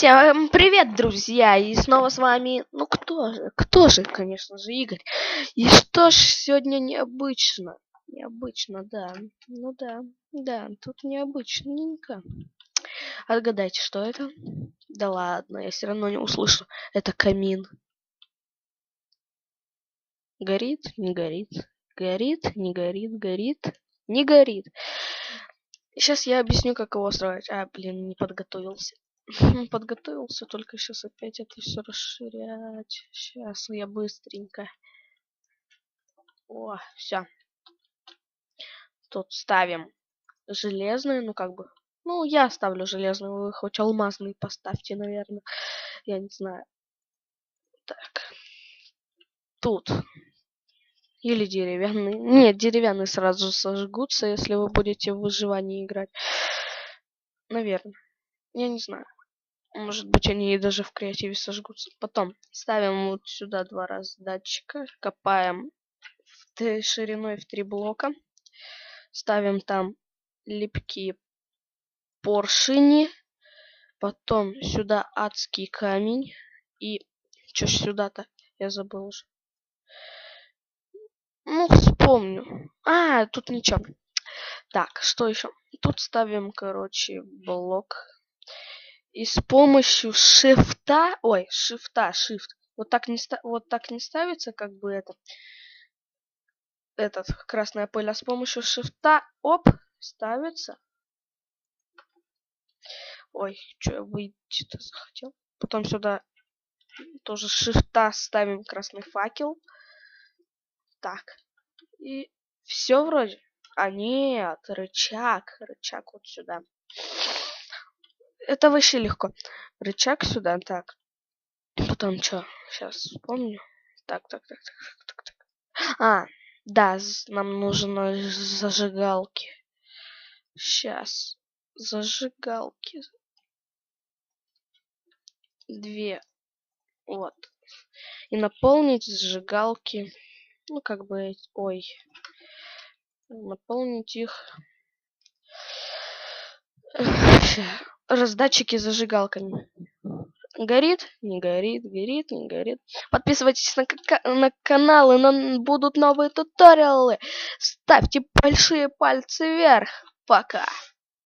Всем привет, друзья! И снова с вами, ну кто же, конечно же, Игорь. И что ж сегодня необычно? Необычно, да. Ну да, тут необычненько. Отгадайте, что это? Да ладно, я все равно не услышу. Это камин. Горит, не горит. Горит, не горит, горит, не горит. Сейчас я объясню, как его строить. Блин, не подготовился. Подготовился, только сейчас опять это все расширять. Сейчас я быстренько. О, все. Тут ставим железный, ну как бы. Ну, я ставлю железный, вы хоть алмазный поставьте, наверное. Я не знаю. Так. Тут. Или деревянный. Нет, деревянный сразу сожгутся, если вы будете в выживании играть. Наверное. Я не знаю. Может быть, они и даже в креативе сожгутся. Потом ставим вот сюда 2 раздатчика. Копаем шириной в 3 блока. Ставим там липкие поршни. Потом сюда адский камень. И что ж сюда-то? Я забыл уже. Ну, вспомню. Тут ничего. Так, что еще? Тут ставим, короче, блок. И с помощью шифта... Ой, shift. Вот так не ставится, как бы этот красная пыль, а с помощью шифта, оп, ставится. Ой, что я выйти-то захотел. Потом сюда тоже шифта ставим красный факел. Так. И все вроде. Нет, рычаг вот сюда. Это вообще легко. Рычаг сюда, так. Потом что? Сейчас вспомню. Так. Да, нам нужны зажигалки. Сейчас. Зажигалки. 2. Вот. И наполнить зажигалки. Ну, как бы... Ой. Наполнить их... Раздатчики зажигалками. Горит, не горит, горит, не горит. Подписывайтесь на канал, и будут новые туториалы. Ставьте большие пальцы вверх. Пока.